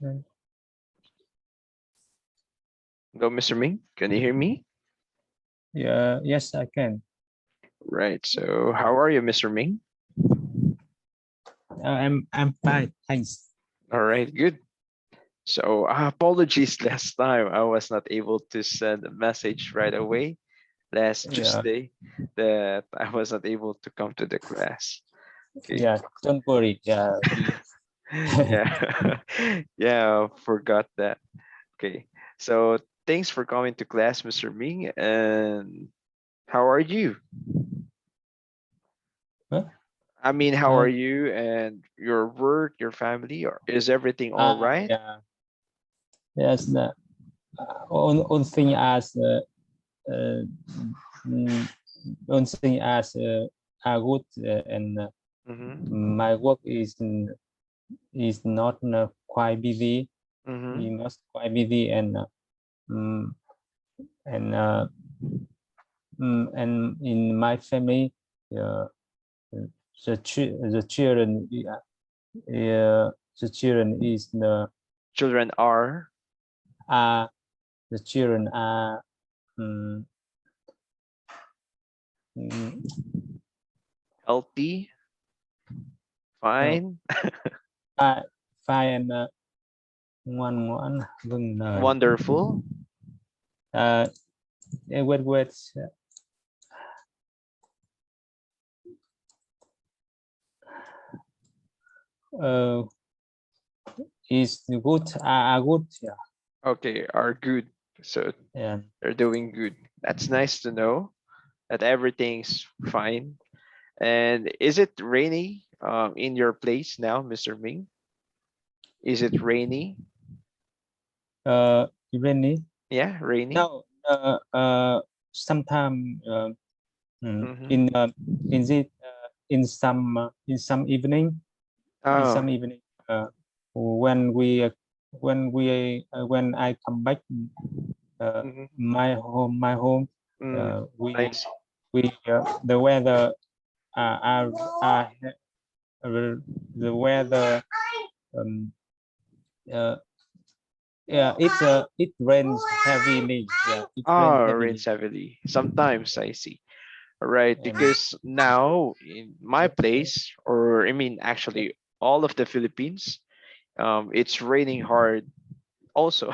Go, Mr. Ming. Can you hear me? Yeah, yes, I can. Right. So how are you, Mr. Ming? I'm fine, thanks. All right, good. So apologies last time I was not able to send a message right away last Yeah, Tuesday that I was not able to come to the class. Okay. yeah, don't worry. Yeah, Yeah. Yeah, forgot that. Okay. So thanks for coming to class, Mr. Ming. And how are you? Huh? I mean, how are Uh, you and your work, your family? Or is everything all right? yeah, yes. On thing as uh, mm, on thing as are good and Mm-hmm. my work is not quite busy. Mm-hmm. We must quite busy mm, and uh, and in my family, uh, the children the children is Children are are the children are um, healthy, uh, fine, five and ngoan ngoãn vâng lời. wonderful. Wait uh, is good are good, yeah. Okay, are good. So Yeah. they're doing good. That's nice to know that everything's fine. And is it rainy in your place now, Mr. Ming? Is it rainy? Rainy. Yeah, rainy. No, sometime Mm-hmm. in the in some evening Oh, uh, when we when I come back mm-hmm. my home Mm, we nice. the weather are the weather um, uh, yeah it rains heavily, yeah, it rains Oh, heavily rains heavily. Sometimes I see. Right, and because now in my place, or I mean, actually, all of the Philippines, it's raining hard also.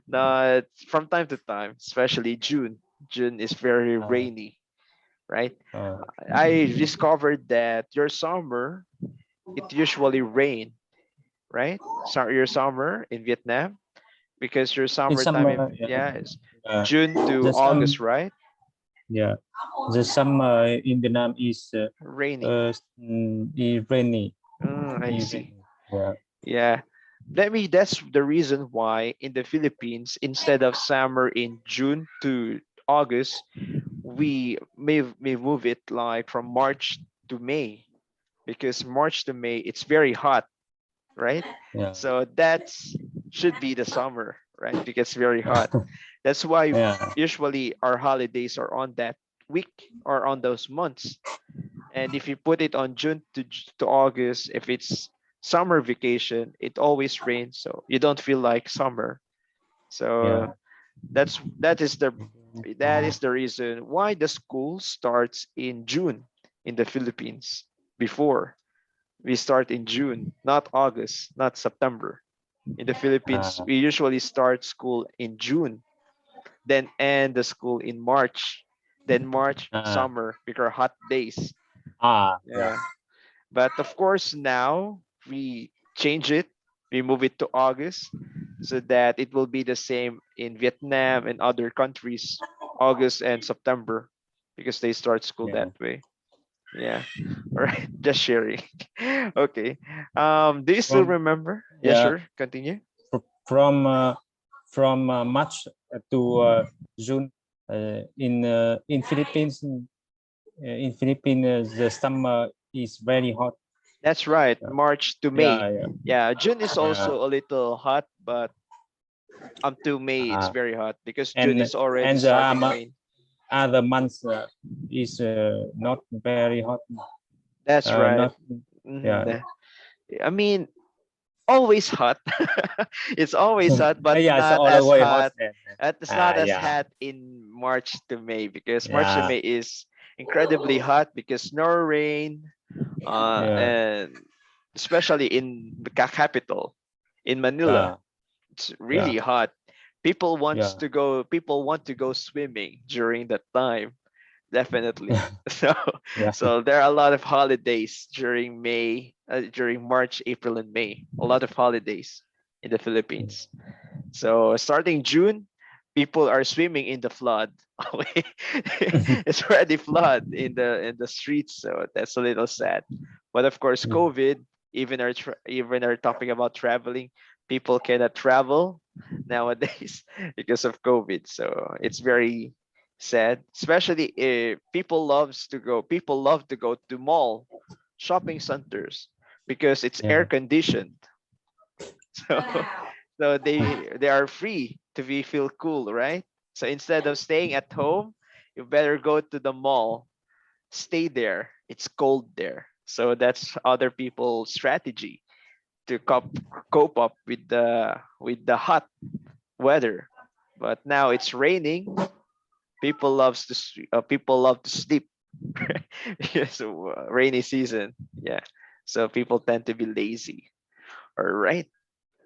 Not from time to time, especially June. June is very uh, rainy, right? uh, I discovered that your summer, it usually rain, right? So your summer in Vietnam, because your in summertime in, summer, yeah, yeah, is uh, June to the August, some right? yeah the summer in Vietnam Rainy. is rainy. I see. Yeah. Yeah. That's the reason why in the Philippines, instead of summer in June to August, we may move it like from March to May, because March to May it's very hot, right? Yeah. So that's should be the summer, right? Because it's very hot. That's why Yeah. usually our holidays are on that week or on those months. And if you put it on June to August, if it's summer vacation, it always rains, so you don't feel like summer. Yeah. So that is the reason why the school starts in June in the Philippines. Before, we start in June, not August, not September. In the Philippines, Uh, we usually start school in June, then end the school in March, then March uh, summer because hot days. yeah. Yeah. But of course, now we change it, we move it to August so that it will be the same in Vietnam and other countries, August and September, because they start school Yeah. that way. Yeah. All right. Just sharing. Okay. Do you still From remember? Yeah, yeah sure. Continue. fr- from uh, from March to June in Philippines in Philippines the summer is very hot. That's right. March to Yeah, May. yeah, Yeah. June is yeah. also a little hot, but up to May it's Uh, very hot because June is already and the starting rain. other months is not very hot. That's right. Not yeah. I mean, always hot. It's always hot, but Yeah, it's not all the as way hot. hot. It's not as Yeah, hot in March to May, because March to yeah, May is incredibly hot because no rain, yeah, and especially in the capital, in Manila, yeah, it's yeah, really hot. People wants yeah, to go. People want to go swimming during that time. Definitely. So, yeah, so there are a lot of holidays during May, during March, April, and May. A lot of holidays in the Philippines. So starting June, people are swimming in the flood. It's already flood in the streets, so that's a little sad. But of course, yeah, COVID, even our topic about traveling, people cannot travel nowadays because of COVID. So it's very sad, especially if people love to go to mall, shopping centers, because it's air yeah, conditioned. So so they are free to be feel cool, right? So instead of staying at home, you better go to the mall, stay there. It's cold there. So that's other people's strategy to cope up with the hot weather. But now it's raining. People love to sleep. Yes, so, rainy season. Yeah. So people tend to be lazy. All right.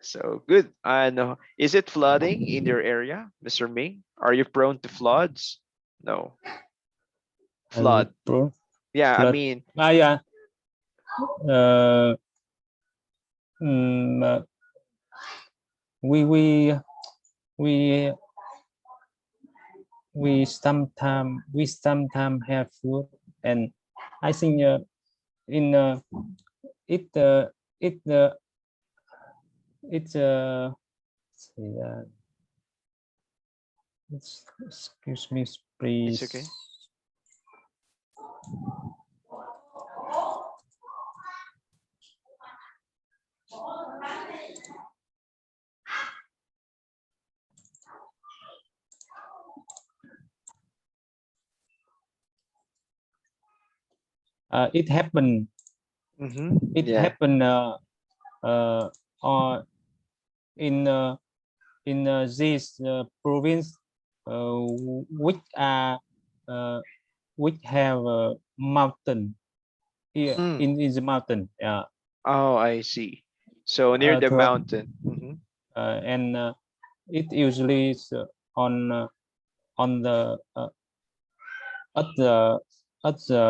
So good. And is it flooding in your area, Mr. Ming? Are you prone to floods? No. Flood. bro, Yeah, I flood. mean, Yeah, uh, mm, we we we we sometime have food, and I think in it it it's see, excuse me, it's please. okay. It happened. Mm-hmm. It Yeah. happened. Uh, uh, in this province, which are uh, which have a mountain here Mm. in the mountain. Oh, I see. So near the To, mountain. Mm-hmm. and it usually is on uh, on the at the at the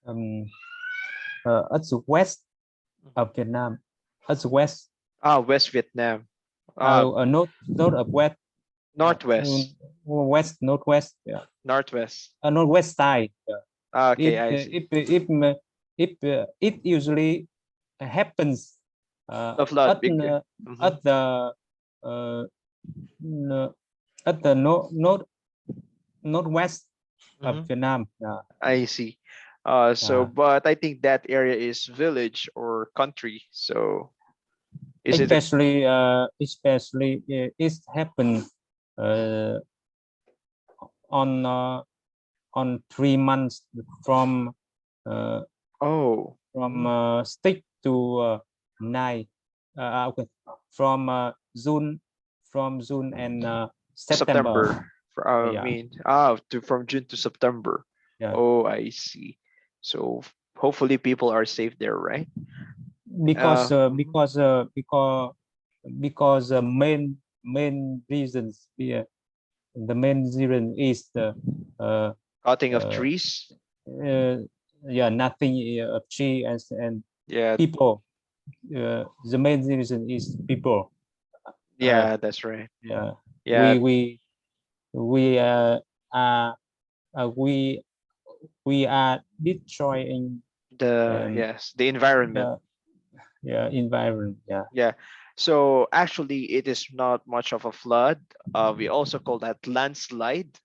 um, at the west Mm-hmm. of Vietnam, at the west, Ah, West Vietnam. Ah, not of west, Northwest. west northwest, Northwest. northwest side. Ah, okay, It I uh, see. it uh, it uh, it usually happens The flood at big. Mm-hmm. at the uh, n- at the northwest of Mm-hmm. Vietnam. I see. So, Uh, but I think that area is village or country. So, is it a especially it happened uh, on uh, on 3 months uh, oh, from mm, 6 to 9. Okay, from June and September. September? I Yeah, mean, to from June to September. yeah. Oh, I see. So, hopefully people are safe there, right? Mhm. Because main reasons here, the main reason is the uh, Cutting of uh, trees. uh, yeah, nothing of tree and Yeah, people. The main reason is people. Uh, yeah, that's right. yeah, Yeah, we we we are we are destroying um, the environment. the environment. Yeah, Yeah. So actually, it is not much of a flood. We also call that landslide.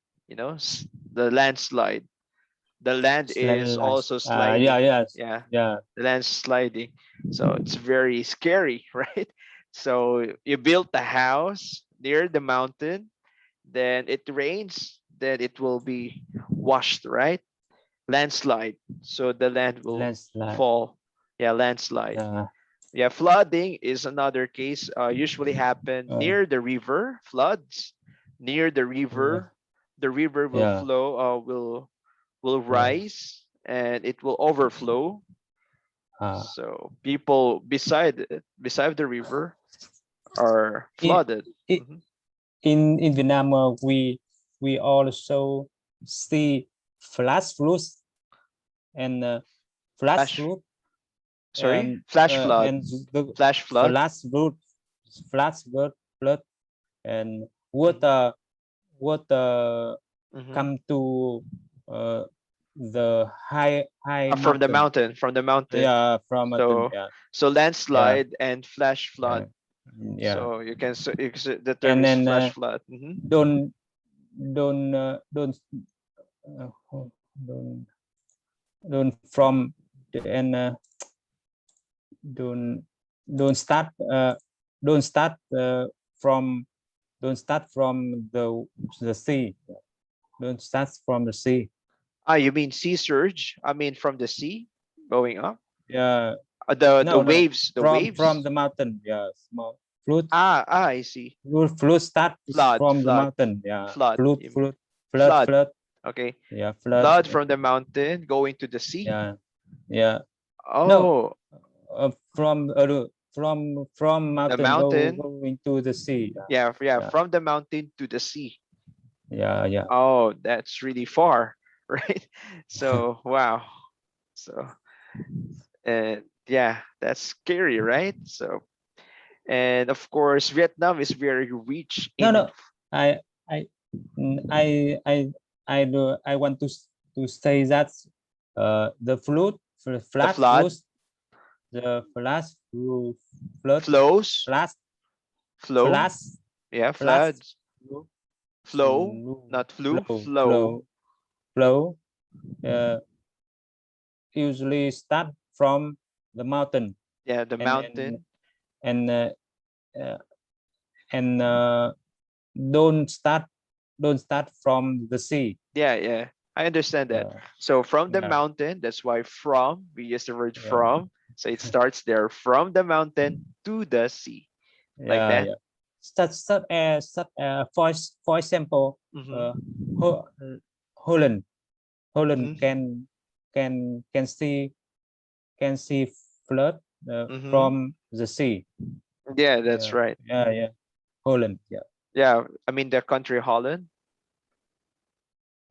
The landslide. The land is landlines. also Yeah, sliding. yes, Yeah, yeah, the land's sliding. So it's very scary, right? So you built the house near the mountain, then it rains, then it will be washed, right? Landslide. So the land will landslide. fall. Yeah, landslide. Yeah, Yeah, flooding is another case. Usually happen uh, near the river. Floods near yeah, the river will yeah, flow. Will yeah. rise and it will overflow. Uh, So people beside the river are in, flooded. Mhm. in Vietnam, we also see flash floods and flash Flash, flood sorry, flash flood, and the flash flood. flash flood, flash flood and Hmm. water Hmm. come to uh, the high mountain. From the mountain. Yeah, from mountain. So Yeah, yeah, landslide and flash yeah, flood. yeah. So the term And is then flash flood. Hmm. don't don't uh, don't from and don't don't start don't start from don't start from the sea. Don't start from the sea. Ah, you mean sea surge? I mean from the sea going up. Yeah, The no, no, waves, the from waves. the mountain. Yeah, small flood. I see. Flood start Flood, from the flood, mountain. Yeah, flood. flood, You mean flood, flood, flood. flood. Okay, Yeah, flood. flood from the mountain going to the sea. Yeah, yeah. No, Oh, from the mountain mountain. go into the sea. Yeah, yeah, Yeah, from the mountain to the sea. yeah, yeah, Oh, that's really far, right? So, wow. So, and yeah, that's scary, right? So, and of course, Vietnam is very rich No, in no. I, I, I, I want to say that the the flat flood, flute, the flood, flows, flat, flow. flat, Yeah, flat, floods, flow, not flu, flow, flow. flow. Uh, Usually start from the mountain Yeah, the and and mountain. and uh, uh, and don't start don't start from the sea. Yeah, yeah. I understand that. Yeah, So from the yeah, mountain, that's why from, we use the word yeah, from. So it starts there from the mountain to the sea, like yeah, that. yeah. For example, Mm-hmm. uh, Ho- Holland Holland Mm-hmm. can see flood Mm-hmm. from the sea. Yeah, that's Yeah, right. yeah, yeah. Holland, yeah. Yeah, I mean the country Holland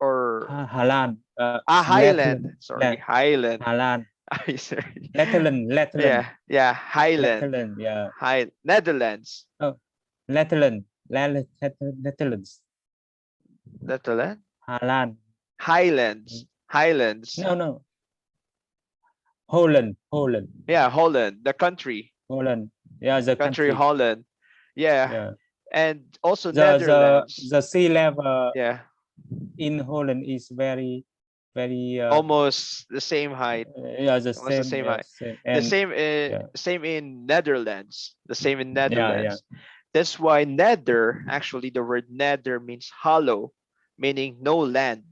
or Holland, Highland. Letland, Sorry, Highland. Holland, I sorry. Letland, Yeah, yeah, Highland. Letland, yeah. High Netherlands. Oh, Letland, Netherlands, Netherlands? Holland. Highlands. Highlands. No, no, Holland, Yeah, Holland, the country. Holland. Yeah, the Country country. Holland. Yeah. Yeah. And also The Netherlands. the sea level Yeah. in Holland is very Almost the same height. yeah, the Almost the same, same yeah, height. same. The And same yeah, same in Netherlands. The same in yeah, yeah, Netherlands. That's why nether, actually the word nether means hollow, meaning no land.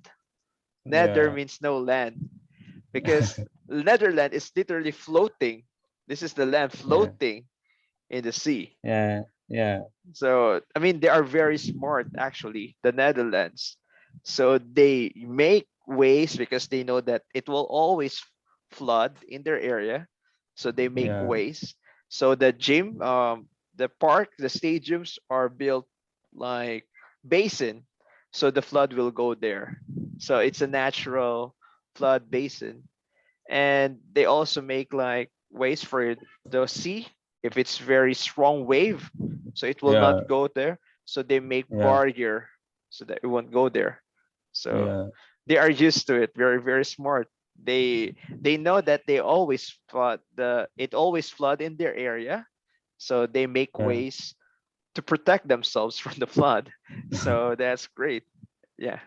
Nether yeah, means no land because Netherland is literally floating. This is the land yeah, floating in the sea. yeah, yeah, So, I mean, they are very smart, actually, the Netherlands. So they make ways because they know that it will always flood in their area. So they make yeah, ways. So the gym, the park, the stadiums are built like basin. So the flood will go there. So it's a natural flood basin, and they also make like ways for the sea if it's very strong wave, so it will not yeah, go there. So they make yeah, barrier so that it won't go there. So yeah, they are used to it, very very smart. They know that they always flood, the it always flood in their area, so they make yeah, ways to protect themselves from the flood. So that's great. Yeah,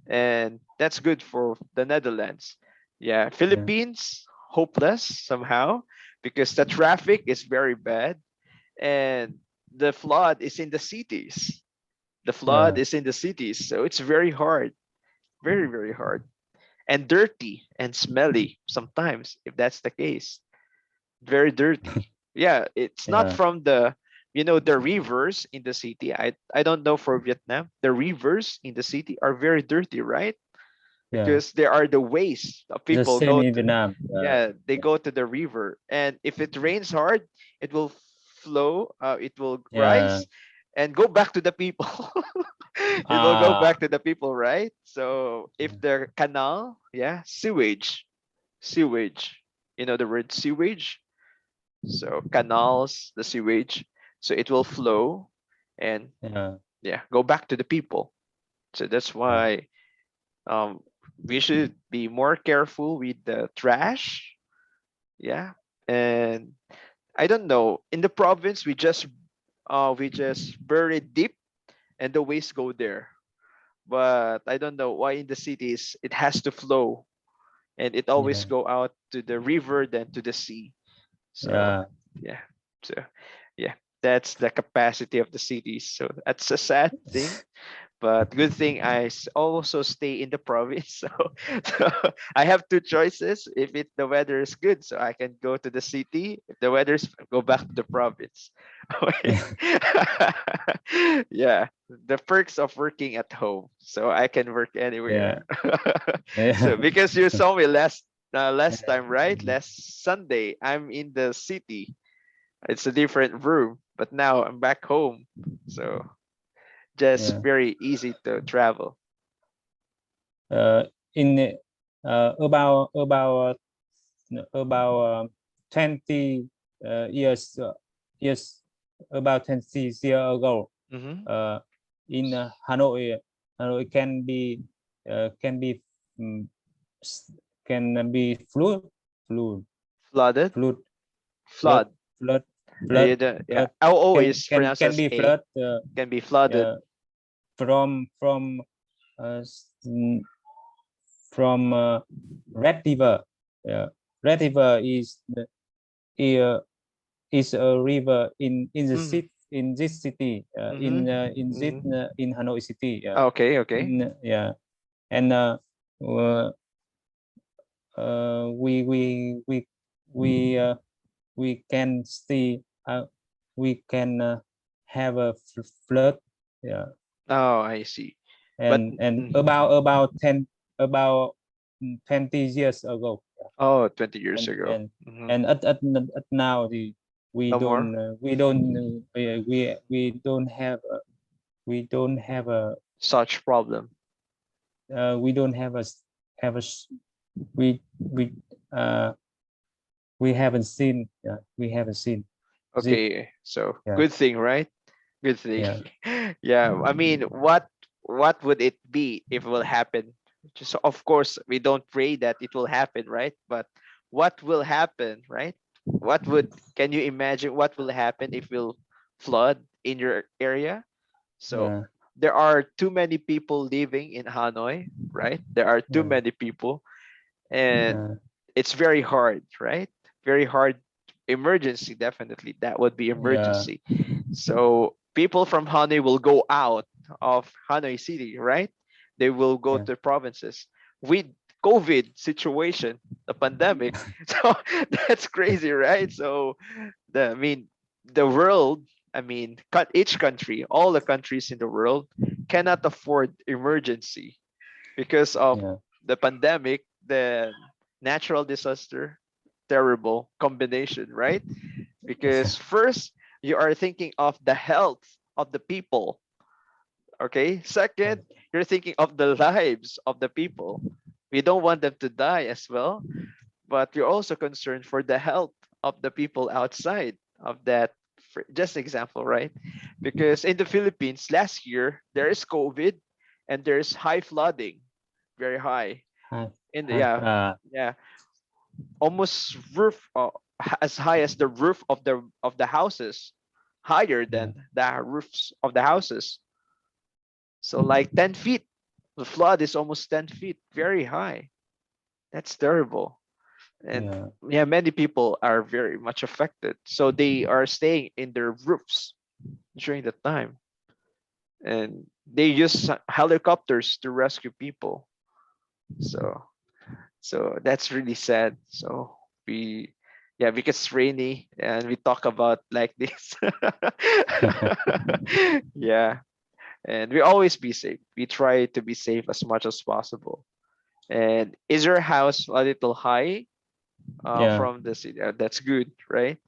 and that's good for the Netherlands. Yeah, yeah, Philippines, hopeless somehow because the traffic is very bad and the flood is in the cities. The flood yeah, is in the cities, so it's very hard, very, very hard, and dirty and smelly sometimes, if that's the case. Very dirty. Yeah, it's not yeah, from the, the rivers in the city. I don't know for Vietnam. The rivers in the city are very dirty, right? yeah. Because there are the waste of The people same go in to. Vietnam. Yeah, they go to the river, and if it rains hard, it will flow, it will Yeah. rise and go back to the people. It will go Ah. back to the people, right? So if the canal, yeah, sewage, the word sewage. So canals, the sewage, so it will flow and, Yeah. yeah, go back to the people. So that's Yeah. why, um we should be more careful with the trash. Yeah. And I don't know, in the province we just bury it deep and the waste go there. But I don't know why in the cities it has to flow, and it always Yeah. go out to the river then to the sea. So, Yeah. yeah. So, yeah, that's the capacity of the cities. So that's a sad thing. But good thing also stay in the province. So I have two choices. If the weather is good, so I can go to the city. If the weather's go back to the province. Okay. Yeah. Yeah, the perks of working at home. So I can work Yeah. anywhere. So Yeah. because you saw me last Yeah. time, right? Last Sunday, I'm in the city. It's a different room, but now I'm back home. So just Yeah. very easy to travel. In about 20 years about 20 years ago, Hmm. uh, in Hanoi. Hanoi can be mm, s- can be flood Flooded, flood flood flood. flood You flood don't, yeah, flood I'll always pronounce can as be a, flood can be flooded. uh, from uh, s- mm, from Red River. Yeah. Red River uh, is a river in the Mm-hmm. city, in this city, Mm-hmm. in Hanoi city. Okay, okay. Yeah. And uh, we we uh, we can see we can have a flood. Yeah. Oh, I see. But And mhm. about 20 years ago. Oh, 20 years and ago. and Hmm. and at now No more we don't have we don't have a such problem. we don't have a have a we we uh we haven't seen, we haven't seen it. Okay, so Yeah. good thing, right? Good thing. Yeah. Yeah, I mean, what would it be if it will happen? Just of course, we don't pray that it will happen, right? But what will happen, right? What would Can you imagine what will happen if will flood in your area? So Yeah. there are too many people living in Hanoi, right? There are too Yeah. many people, and Yeah. it's very hard, right? Very hard. Emergency, definitely that would be Yeah. emergency. So people from Hanoi will go out of Hanoi city, right? They will go Yeah. to provinces with COVID situation, the pandemic. So that's crazy, right? So I mean, the world, I mean, each country, all the countries in the world cannot afford emergency because of Yeah. the pandemic, the natural disaster, terrible combination, right? Because first, you are thinking of the health of the people. Okay. Yeah. Second, you're thinking of the lives of the people. We don't want them to die as well, but you're also concerned for the health of the people outside of that. Just example, right? Because in the Philippines last year, there is COVID and there's high flooding, very high. Hi. In the, Hi. yeah, yeah, almost roof as high as the roof of the houses, higher Yeah. than the roofs of the houses. So like 10 feet, the flood is almost 10 feet, very high. That's terrible. And Yeah. yeah, many people are very much affected, so they are staying in their roofs during the time, and they use helicopters to rescue people. So that's really sad. So we Yeah, because it's rainy and we talk about like this. Yeah, and we always be safe. We try to be safe as much as possible. And is your house a little high Yeah, from the city? That's good, right?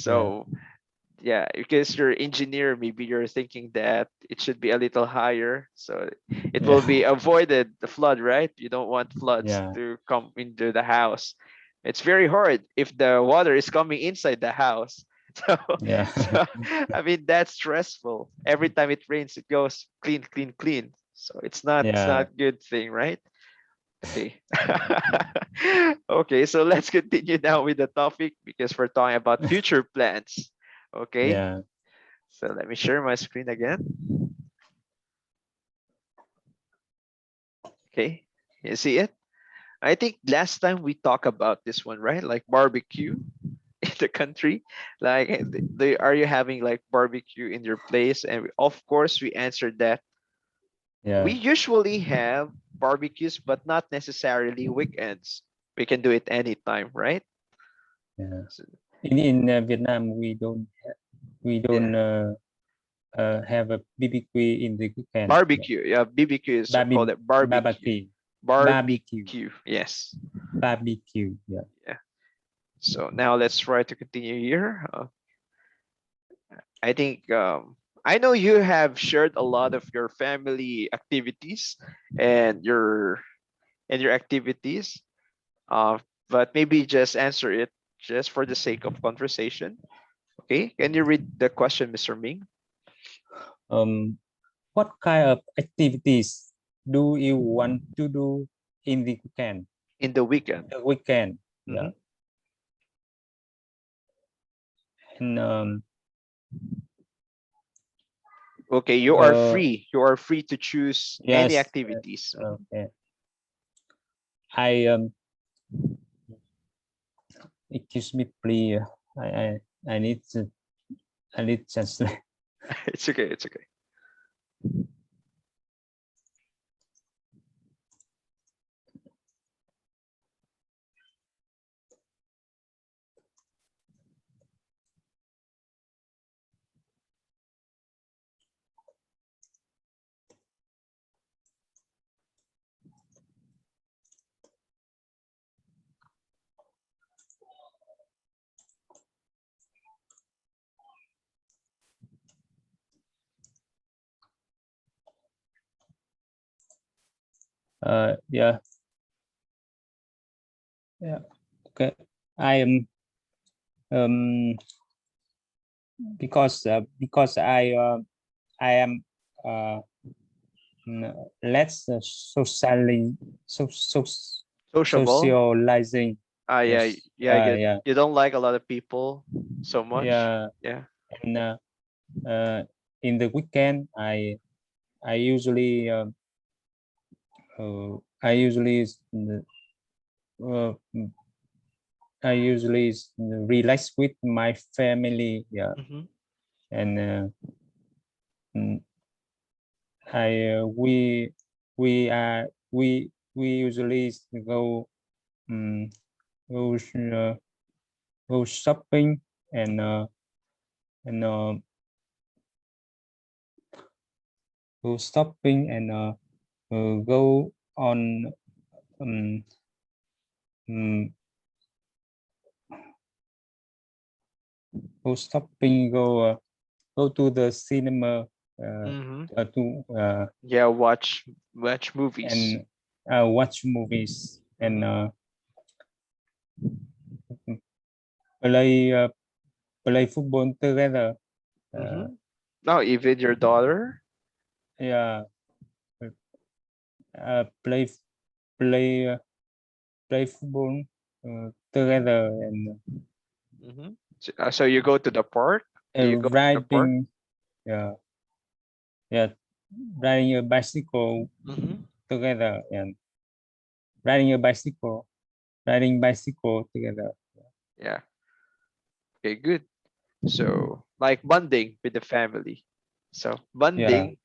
yeah, So yeah, because you're engineer, maybe you're thinking that it should be a little higher, so it will yeah, be avoided the flood, right? You don't want floods yeah, to come into the house. It's very hard if the water is coming inside the house. So, yeah, so I mean that's stressful. Every time it rains, it goes clean, clean, clean. So it's yeah, not a good thing, right? Okay. Okay, so let's continue now with the topic because we're talking about future plans. Okay. yeah, So let me share my screen again. Okay. You see it? I think last time we talked about this one, right? Like barbecue in the country. Like, are you having like barbecue in your place? And of course, we answered that we yeah, usually have barbecues, but not necessarily weekends. We can do it anytime, right? yeah. So, In Vietnam, we don't yeah. have a BBQ in the weekend. Yeah. Barbecue. Yeah, BBQ is called it barbecue. Barbecue, barbecue, Barbecue. Yes. barbecue. Yeah, Yeah. So now let's try to continue here. I think I know you have shared a lot of your family activities and your activities. Uh, but maybe just answer it just for the sake of conversation. Okay. Can you read the question, Mr. Ming? um, what kind of activities do you want to do in the weekend? In the weekend. The weekend, yeah. Mhm. And Okay, you are uh, free. You are free to choose any yes, activities. Mhm. okay. I excuse me, please. I I I need to I need to translate. It's okay. It's okay. Yeah, yeah. Okay. I am because I am uh less socially so Sociable. socializing. Yeah, Yes. yeah. Yeah, You don't like a lot of people so much. yeah. Yeah. And uh, in the weekend, I usually I usually uh, relax with my family. Yeah, Mm-hmm. and mm, I we usually um, go go shopping and uh, and go shopping and go on um, um, go shopping go to the cinema Mm-hmm. to Yeah. Watch movies. and watch movies and Mm-hmm. play play football together. Uh, Mm-hmm. No, even your daughter. yeah, play play play football together and Mm-hmm. So you go to the park. Do you go to the park? riding. Yeah, yeah, riding a bicycle Mm-hmm. together and riding a bicycle, riding bicycle together. Yeah. Okay. Good. So like bonding with the family. So Yeah, bonding,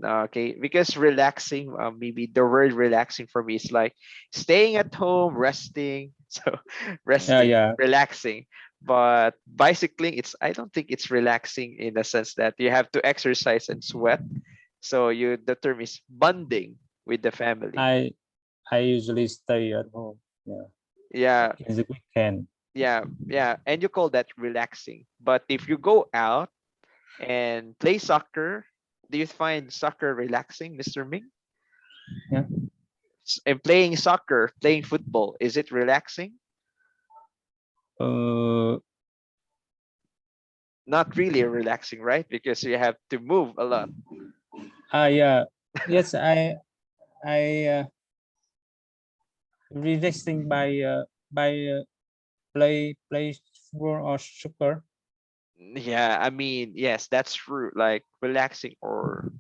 okay, because relaxing, maybe the word relaxing for me is like staying at home, resting. So yeah, resting, yeah, relaxing. But bicycling, it's I don't think it's relaxing in the sense that you have to exercise and sweat. So the term is bonding with the family. I I usually stay at home. Yeah, Yeah, in the weekend. yeah, and you call that relaxing. But if you go out and play soccer, do you find soccer relaxing, Mr. Ming? Yeah. And playing soccer, playing football, is it relaxing? Uh, Not really relaxing, right? Because you have to move a lot. yeah. Yes, I relaxing by play football or soccer. Yeah, I mean, yes, that's true. Like relaxing or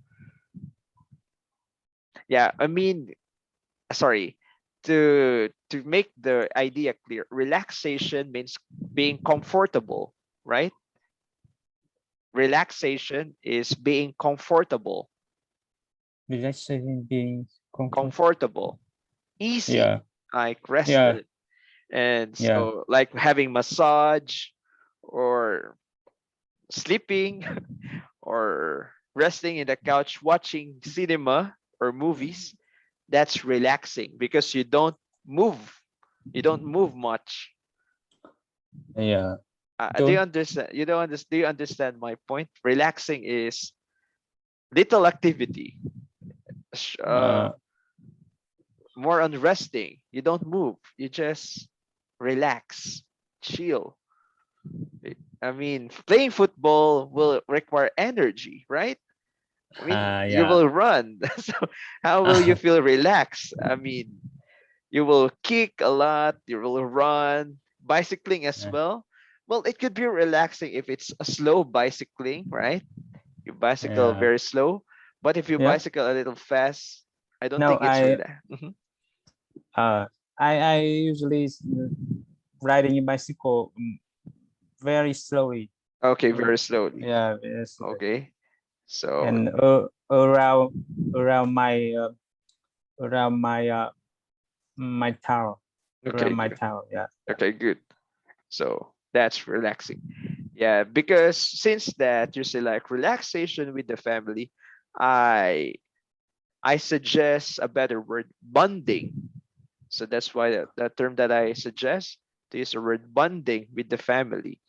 yeah, I mean, sorry. To make the idea clear, relaxation means being comfortable, right? Relaxation is being comfortable, Relaxation being comfort. comfortable, easy, Yeah, like yeah, rested. And yeah, so like having massage or sleeping or resting in the couch watching cinema or movies, that's relaxing because move you don't move much. yeah. Do you Don't. understand? You don't understand? Do you understand my point? Relaxing is little activity, sh- uh, Uh, more on resting. You don't move. You just relax, chill. I mean, playing football will require energy, right? I mean, you yeah. will run. So how will you feel relaxed? I mean, you will kick a lot, you will run, bicycling as well. Well, it could be relaxing if it's a slow bicycling, right? You bicycle Yeah, very slow, but if you yeah. bicycle a little fast, I don't Now think it's relaxed. uh I usually riding a bicycle very slowly. Okay, Uh, very slowly. yeah, very slowly. Okay, so And around around my tower, okay, around my good. tower. Yeah, yeah, Okay, good. So that's relaxing. Yeah, because since that you say like relaxation with the family, I I suggest a better word, bonding. So that's why the term that I suggest to use the word bonding with the family.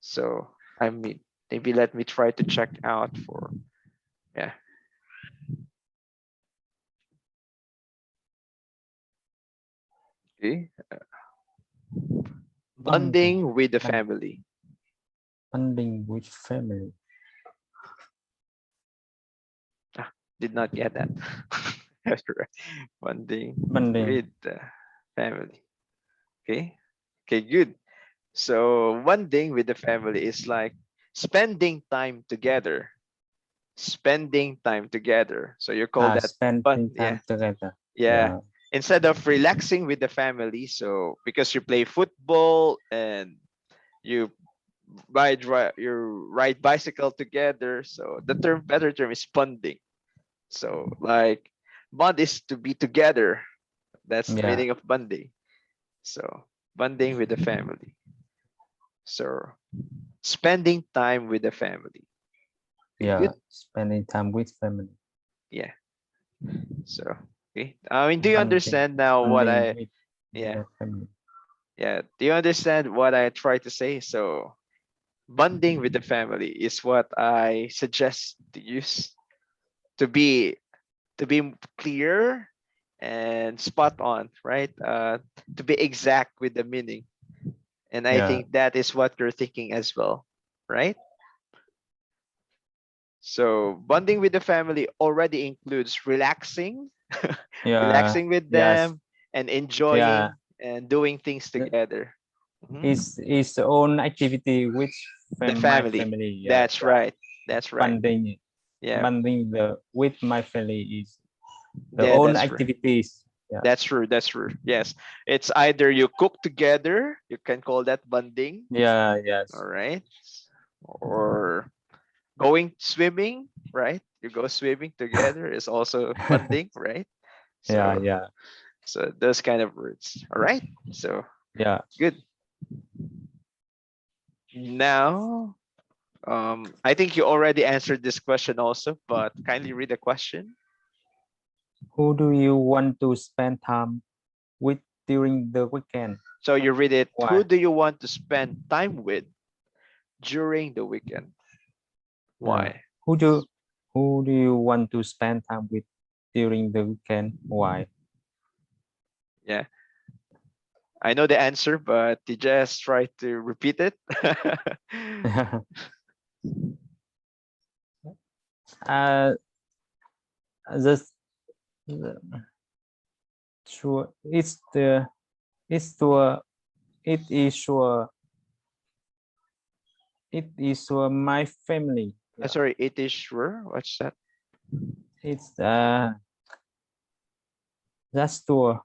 So I mean, maybe let me try to check out for yeah. Okay, bonding, bonding with the bond, family. bonding with family. Ah, did not get that. That's correct. Bonding Bonding. with the family. Okay. Okay, good. So bonding with the family is like spending time together. Spending time together. So you call that fun. Spending Yeah. time together. Yeah. Yeah, Instead of relaxing with the family, so because you play football and you you ride bicycle together, so the better term is bonding. So like bond is to be together. That's the yeah, meaning of bonding. So bonding with the family. So spending time with the family. Okay, yeah. good. Spending time with family. Yeah. So okay. I mean, do you Bonding, understand now what bonding I with yeah. the family. Yeah. Do you understand what I try to say? So bonding with the family is what I suggest to use to be clear and spot on, right? To be exact with the meaning. And I Yeah, think that is what you're thinking as well, right? So bonding with the family already includes relaxing, yeah, relaxing with yes, them, and yeah. enjoying and doing things together. Mhm. It's the own activity which The my family. family. Yeah, That's yeah. right. That's right. Bonding, Yeah. bonding the with my family is the Yeah, own that's true. activities. Yeah, That's true. That's true. Yes. It's either you cook together, you can call that bonding, yeah, all yes, right? Or going swimming, right? You go swimming together is also bonding, right? yeah, So yeah, those kind of words. All right. So yeah. good. Now, I think you already answered this question also, but kindly read the question. Who do you want to spend time with during the weekend? So you read it. Who Why? do you want to spend time with during the weekend? Uh, Why? who do who do you want to spend time with during the weekend? Why? Yeah, I know the answer, but you just try to repeat it. uh, the, the sure it's to it is sure it is my family. Yeah, Sorry, it is sure. What's that? it's that's to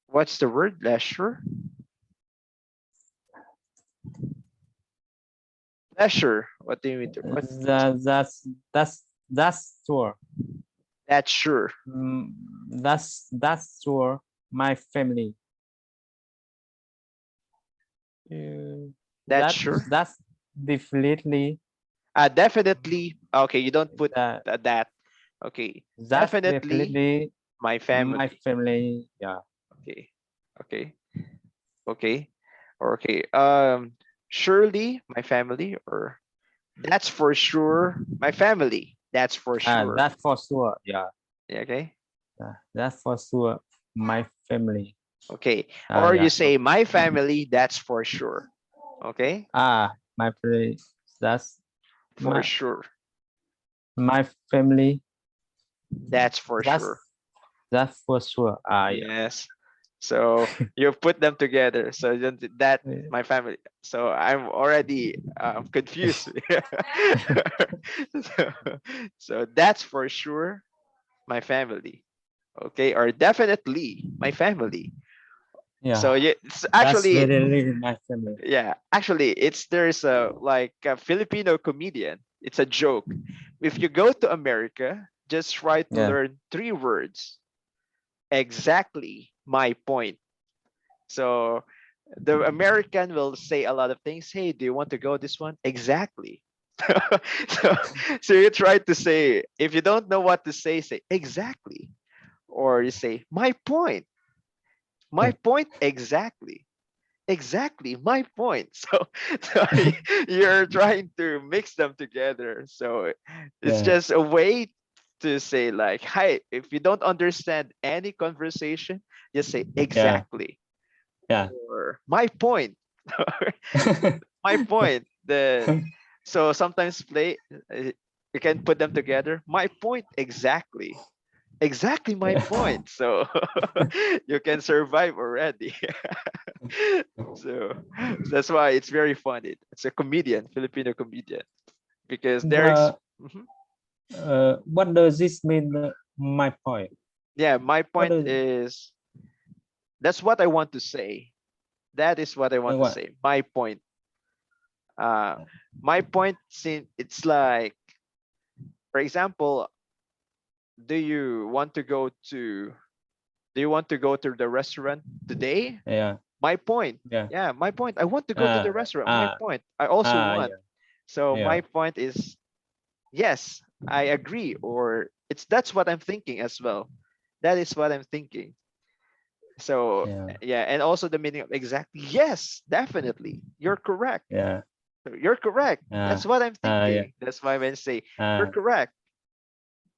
What's the word? Leisure? Pleasure. What do you mean? What? that's sure. That's sure. Mm, that's sure my family. Uh, That's sure. that's definitely Definitely. Okay, you don't put that that. Okay, that's definitely definitely my my family. family. Yeah, Okay, okay, okay, okay. Surely my family, or that's for sure my family. That's for sure. that's for sure. Yeah, Yeah, okay, that's for sure my family. okay. Or you Yeah. say my family. That's for sure. Okay, My family. That's for my sure. my family. That's for sure. That's for sure. Yeah. Yes. So you put them together. So then that my family. So I'm already confused. so, so that's for sure my family. Okay, or definitely my family. Yeah, So yeah, it's that's actually, really my family. yeah, actually it's there's a like a Filipino comedian. It's a joke. If you go to America, just try to Yeah, learn three words. Exactly my point. So the American will say a lot of things. Hey, do you want to go this one? Exactly. so, so you try to say, if you don't know what to say exactly. Or you say, my point exactly. Exactly, my point. So you're trying to mix them together. So it's yeah, just a way to say, like, hi, if you don't understand any conversation, just say yeah, exactly, yeah. or my point. My point. So sometimes play, you can put them together. My point exactly. Exactly my Yeah. point. So you can survive already. So that's why it's very funny. It's a comedian, Filipino comedian, because But Mhm. what does this mean? My point. Yeah, my What point does is, that's what I want to say. That is what I want to what? say. My point. Uh, my point. Since it's like, for example, do you want to go to do you want to go to the restaurant today? Yeah, My point. yeah. Yeah, my point. I want to go to the Ah, restaurant. My ah, point. I also want. yeah, So yeah, my point is, yes, I agree, or it's that's what I'm thinking as well. That is what I'm thinking. So yeah, yeah, and also the meaning of exactly. Yes, definitely. You're correct. yeah. So you're correct. That's what I'm Yeah. thinking. That's why when I say you're À, correct.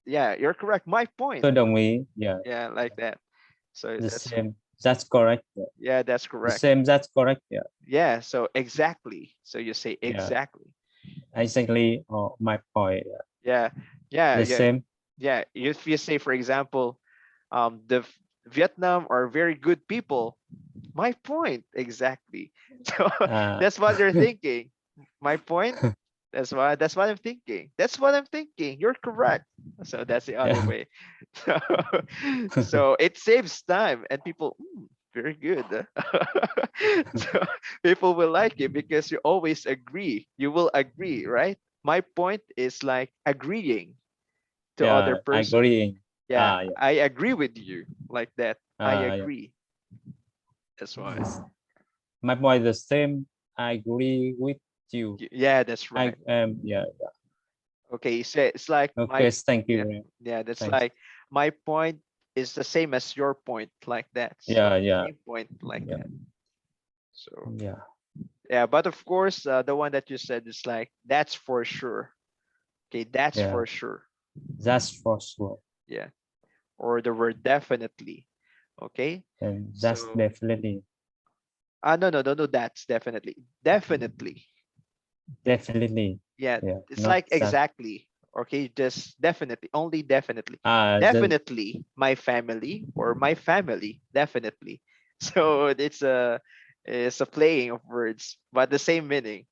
Yeah, you're correct. My point. tôi đồng ý. Yeah, Yeah, like that. So the that's, same. That's correct. Yeah. yeah, that's The correct. same. That's correct. Yeah, Yeah, so exactly. So you say yeah. exactly. Exactly. My point. Yeah. Yeah, yeah, The yeah, same. yeah. If you say, for example, Vietnam are very good people. My point exactly. So À, that's what you're thinking. My point. That's what I'm thinking. That's what I'm thinking. You're correct. So that's the other yeah. way. So, so it saves time and people. Very good. So people will like it because you always agree. You will agree, right? My point is like agreeing to other Yeah. person. Agreeing. Yeah, Yeah. I agree with you, like that. I Yeah. agree. That's why. my point the same. I agree with you. Yeah, that's I right. yeah. Okay, so it's like my, Okay, thank you. yeah, yeah, that's Thanks. like my point is the same as your point, like that. Yeah, So yeah, same point, like yeah, that. So yeah, yeah, but of course, the one that you said is like that's for sure. Okay, that's yeah. for sure. That's for sure, Yeah, or the word definitely. Okay, and that's so definitely, no, no, no, no, that's definitely, definitely. definitely. Yeah, Yeah, it's not like that. exactly. Okay, just definitely, only definitely. The Definitely my family or my family, definitely. So it's a playing of words, but the same meaning.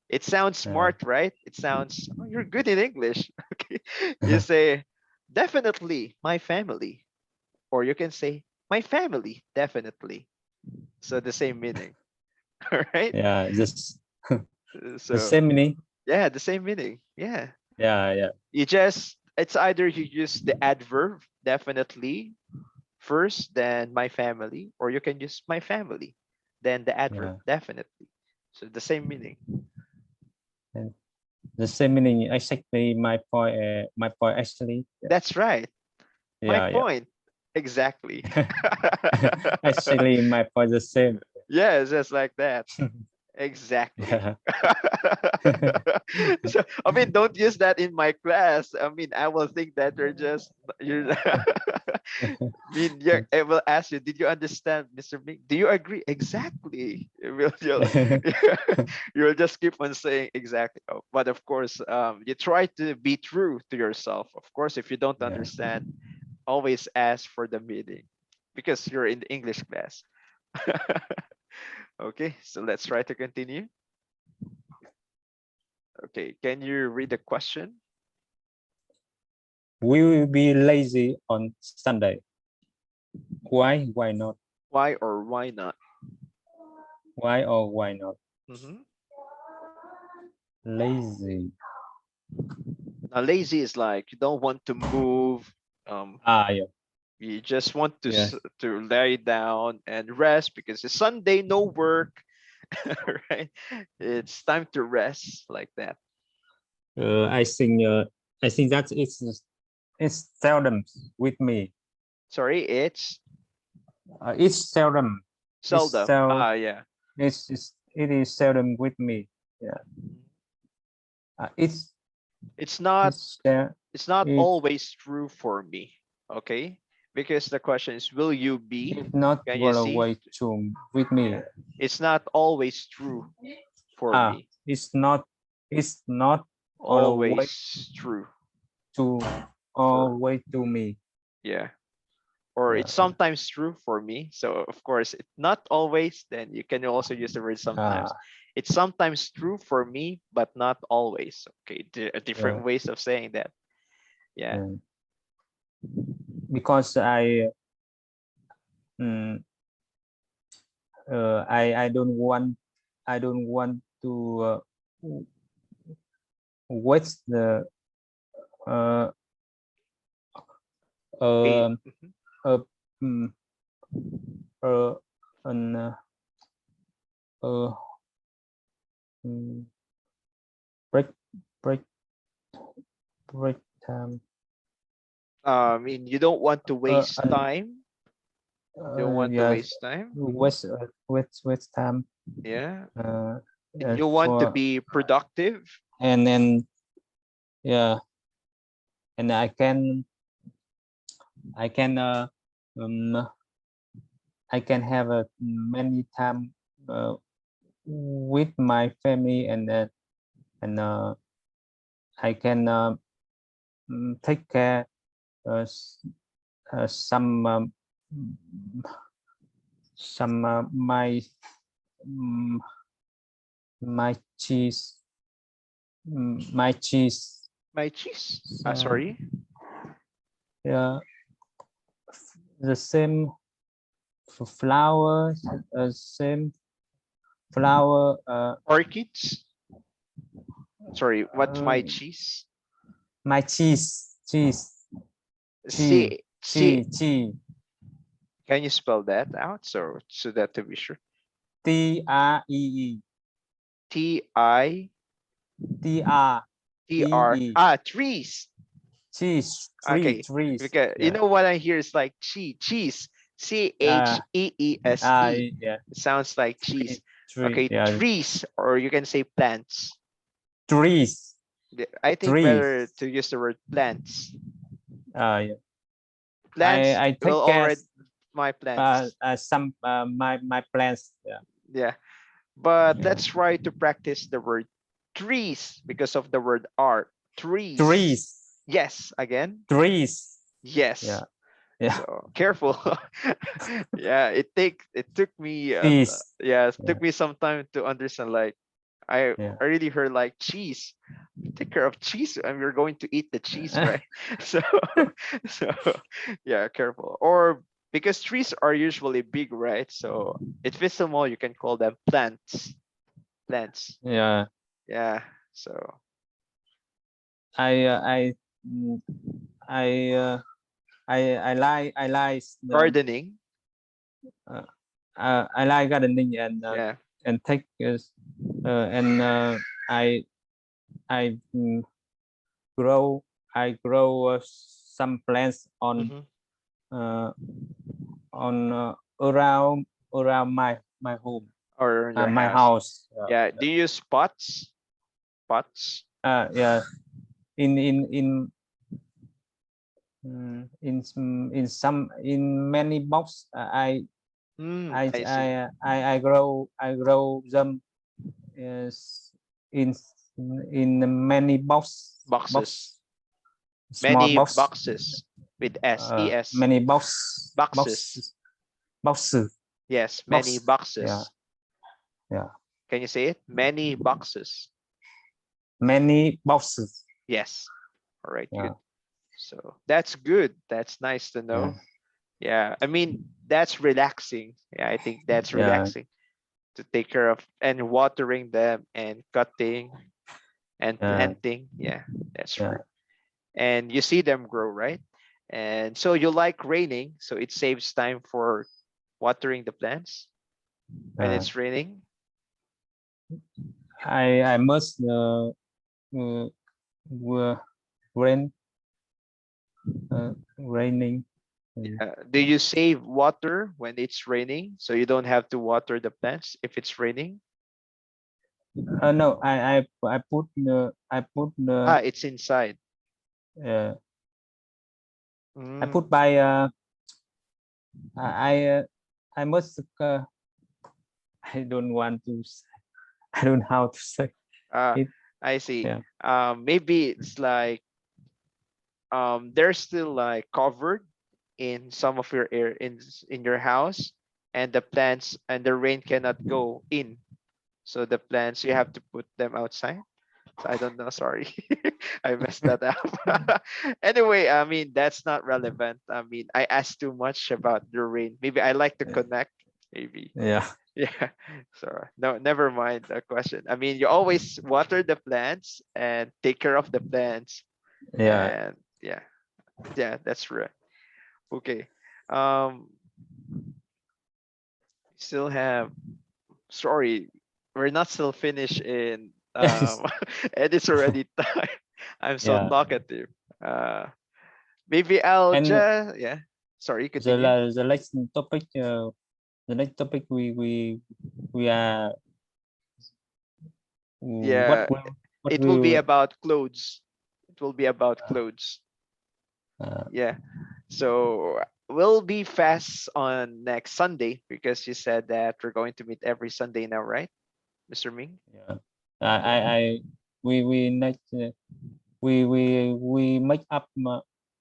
It sounds uh, smart, right? It sounds, oh, you're good in English. Okay. You say definitely my family, or you can say my family, definitely. So the same meaning. All right. yeah, just the So same meaning. yeah, the same meaning. Yeah. Yeah, yeah, You just, it's either you use the adverb definitely first, then my family, or you can use my family, then the adverb yeah. definitely. So the same meaning. And the same meaning exactly. My point actually. That's right. My Yeah, yeah. point. Exactly. Actually, my point the same. Yes, just like that. Exactly. Yeah. So I mean, don't use that in my class. I mean, I will think that you're. mean, yeah, I will ask you, did you understand, Mr. Ming? Do you agree? Exactly. You'll just keep on saying exactly. Oh, but of course, you try to be true to yourself. Of course, if you don't Yeah. understand, always ask for the meaning because you're in the English class. Okay, so let's try to continue. Okay, can you read the question? We will be lazy on Sunday. Why? Why not? Why or why not? Why or why not? Hmm. Lazy. Now, lazy is like you don't want to move. Um, Ah, yeah. you just want Yes. to lay down and rest because it's Sunday, no work, right? It's time to rest, like that. I think. I think that it's seldom with me. Sorry, it's It's seldom. It's seldom. sel. Ah, yeah. It is seldom with me. Yeah. Uh, it's It's not it's uh, it's not it always true for me. Okay, because the question is, will you be? it's not Can you well see? away to with me. Yeah, it's not always true for Ah, me. it's not all the way Always true to for, all way to me. yeah, or Yeah, it's yeah. sometimes true for me. So of course, it's not always. Then you can also use the word sometimes. Ah, It's sometimes true for me, but not always. Okay, yeah, different ways of saying that. Yeah. yeah. Because mm, I don't want to waste the uh Okay. uh Mhm. uh mm, uh an uh mm, break break break time I mean, you don't want to waste an time. You don't want to yes waste time. Mhm. waste time Yeah. uh And you want to for be productive. and then yeah and I can um I can have a many time with my family and I can take care some my um, my cheese my cheese My cheese. uh, Sorry. yeah the same flowers same flower Orchids. Sorry. What's uh, my cheese? my cheese cheese C. C. cheese cheese Can you spell that out so that to be sure? T-R-E-E. T-I-T-R. T-R-E-E. Trees. Cheese. Okay. Trees. Because you Yeah. know what I hear is like cheese. Uh, Cheese. yeah. It sounds like cheese. Tree. Okay, Yeah. trees, or you can say plants. Trees. I think Trees. better to use the word plants. Yeah. Plants I will take already guess my plants. some my plans. Yeah. Yeah. But Yeah. let's try to practice the word trees because of the word R. Trees. Trees. Yes, again. Trees. Yes. Yeah. Yeah. So careful. Yeah, it took me Cheese. yeah, it Yeah. took me some time to understand like I Yeah. I really heard like cheese. Take care of cheese and we're going to eat the cheese, right? So so yeah, careful. Or because trees are usually big, right? So it fits them all. You can call them plants. Plants. Yeah. Yeah. So I uh, I mm, I I like gardening. uh, I like gardening Yeah. and take and I I grow some plants Mm-hmm. uh, on around my home, Or in your my house. house. Yeah. Do you use pots? Pots. Yeah, in in in in many box. I see. I grow them is in many Boxes. box small Many box boxes with S E S. many Boxes. boxes Yes, many box. Yeah, boxes. yeah, Can you say it? Many boxes. many boxes. Yes. All right, Yeah, good. So that's good. That's nice to yeah, know. Yeah, I mean, that's relaxing. Yeah, I think that's yeah, relaxing to take care of and watering them and cutting and yeah, planting. Yeah, that's yeah, true. And you see them grow, right? And so you like raining, so it saves time for watering the plants when yeah. it's raining. I must uh, uh, rain raining. Do you save water when it's raining so you don't have to water the plants if it's raining? No, I put Ah, it's inside. uh, I Mm. put by I I must I don't want to I don't know how to say Ah, it. I see. Yeah, Maybe it's like they're still like covered in some of your air in your house, and the plants and the rain cannot go in. So the plants you have to put them outside. So I don't know. Sorry, I messed that up. Anyway, I mean that's not relevant. I mean I asked too much about the rain. Maybe I like to connect. Maybe. yeah, Yeah. So no, never mind the question. I mean you always water the plants and take care of the plants, yeah. and yeah, yeah, that's right. Okay. Um, still have. Sorry, we're not still finished in. And it's already time. I'm so Yeah, talkative. Maybe I'll and just yeah. Sorry, continue. the next topic we are Yeah, what it will be will about clothes. It will be about clothes. uh, Yeah. So we'll be fast on next Sunday because you said that we're going to meet every Sunday now, right, Mr. Ming? yeah. Yeah. We next we make up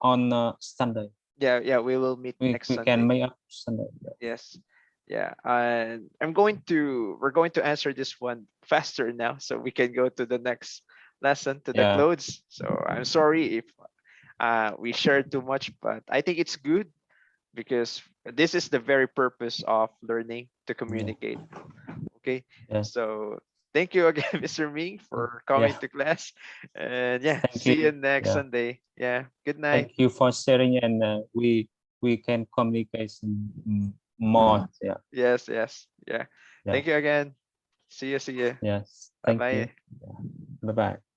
on Sunday. Yeah, yeah, we will meet next We can Sunday. make up Sunday. Yes. Yeah. And we're going to answer this one faster now so we can go to the next lesson to the Yeah, clothes. So I'm sorry if we shared too much, but I think it's good because this is the very purpose of learning to yeah, communicate. Okay. yeah, So thank you again, Mr. Ming, for coming yeah. to class. And yeah, Thank see you you. next Yeah, Sunday. Yeah. Good night. thank you for sharing, and we can communicate more. Yeah. Yes, yes. Yeah. Yeah. Thank you again. See you. See you. Yes. Bye Thank you. bye. Bye bye.